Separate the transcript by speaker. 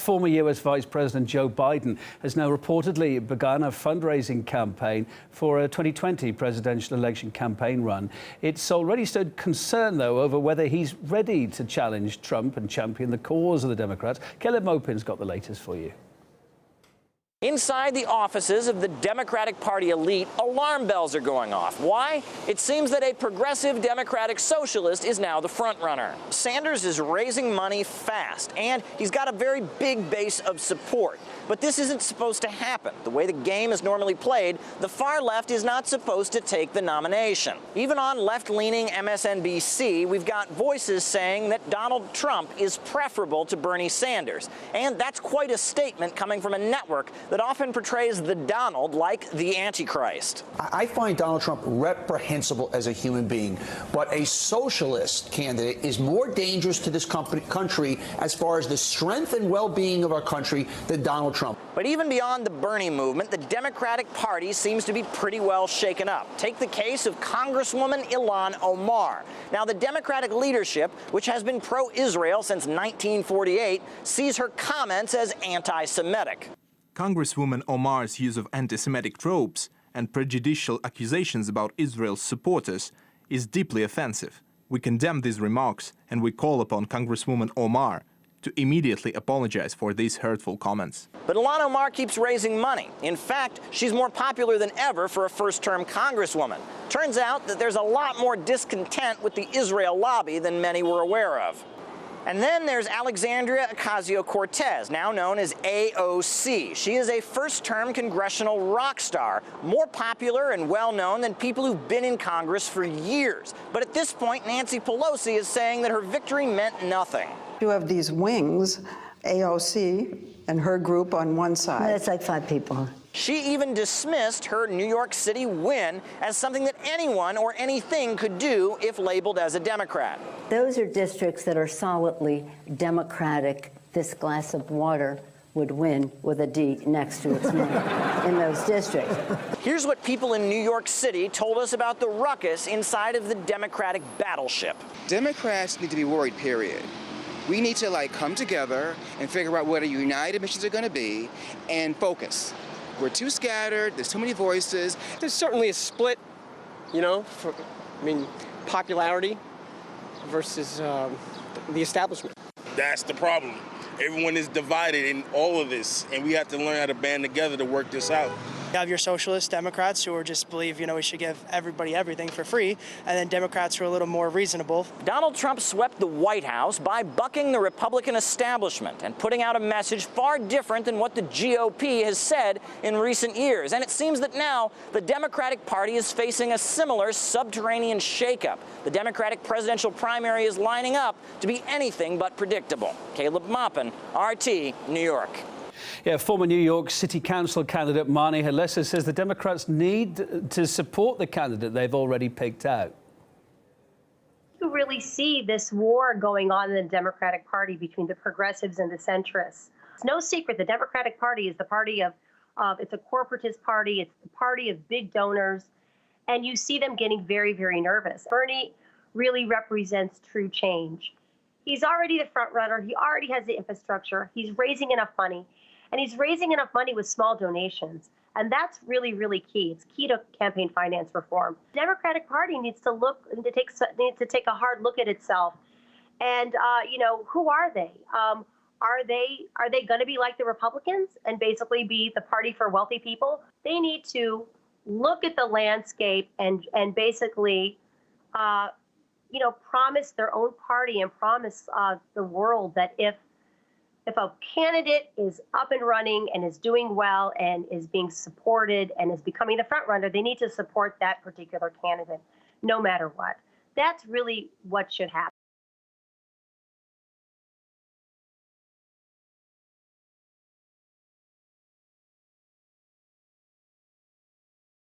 Speaker 1: Former US Vice President Joe Biden has now reportedly begun a fundraising campaign for a 2020 presidential election campaign run. It's already stirred concern, though, over whether he's ready to challenge Trump and champion the cause of the Democrats. Caleb Maupin's got the latest for you.
Speaker 2: Inside the offices of the Democratic Party elite, alarm bells are going off. Why? It seems that a progressive Democratic socialist is now the frontrunner. Sanders is raising money fast, and he's got a very big base of support. But this isn't supposed to happen. The way the game is normally played, the far left is not supposed to take the nomination. Even on left-leaning MSNBC, we've got voices saying that Donald Trump is preferable to Bernie Sanders. And that's quite a statement coming from a network that often portrays the Donald like the Antichrist.
Speaker 3: I find Donald Trump reprehensible as a human being, but a socialist candidate is more dangerous to this country as far as the strength and well-being of our country than Donald Trump.
Speaker 2: But even beyond the Bernie movement, the Democratic Party seems to be pretty well shaken up. Take the case of Congresswoman Ilhan Omar. Now, the Democratic leadership, which has been pro-Israel since 1948, sees her comments as anti-Semitic.
Speaker 4: Congresswoman Omar's use of anti-Semitic tropes and prejudicial accusations about Israel's supporters is deeply offensive. We condemn these remarks, and we call upon Congresswoman Omar to immediately apologize for these hurtful comments.
Speaker 2: But Ilhan Omar keeps raising money. In fact, she's more popular than ever for a first-term congresswoman. Turns out that there's a lot more discontent with the Israel lobby than many were aware of. And then there's Alexandria Ocasio-Cortez, now known as AOC. She is a first-term congressional rock star, more popular and well-known than people who've been in Congress for years. But at this point, Nancy Pelosi is saying that her victory meant nothing.
Speaker 5: You have these wings, AOC and her group on one side.
Speaker 6: That's like 5 people.
Speaker 2: She even dismissed her New York City win as something that anyone or anything could do if labeled as a Democrat.
Speaker 6: Those are districts that are solidly Democratic. This glass of water would win with a D next to its name in those districts.
Speaker 2: Here's what people in New York City told us about the ruckus inside of the Democratic battleship.
Speaker 7: Democrats need to be worried, period. We need to come together and figure out what our united missions are going to be and focus. We're too scattered, there's too many voices.
Speaker 8: There's certainly a split, popularity versus the establishment.
Speaker 9: That's the problem. Everyone is divided in all of this, and we have to learn how to band together to work this out.
Speaker 10: You have your socialist Democrats who are just believe, we should give everybody everything for free, and then Democrats who are a little more reasonable.
Speaker 2: Donald Trump swept the White House by bucking the Republican establishment and putting out a message far different than what the GOP has said in recent years. And it seems that now the Democratic Party is facing a similar subterranean shakeup. The Democratic presidential primary is lining up to be anything but predictable. Caleb Maupin, RT, New York.
Speaker 1: Yeah, former New York City Council candidate Marnie Halessa says the Democrats need to support the candidate they've already picked out.
Speaker 11: You really see this war going on in the Democratic Party between the progressives and the centrists. It's no secret the Democratic Party is the party of it's a corporatist party. It's the party of big donors. And you see them getting very, very nervous. Bernie really represents true change. He's already the front runner. He already has the infrastructure. He's raising enough money. And he's raising enough money with small donations. And that's really, really key. It's key to campaign finance reform. The Democratic Party needs to take a hard look at itself. And, who are they? Are they going to be like the Republicans and basically be the party for wealthy people? They need to look at the landscape and basically, promise their own party and promise the world that if a candidate is up and running and is doing well and is being supported and is becoming the front runner, they need to support that particular candidate no matter what. That's really what should happen.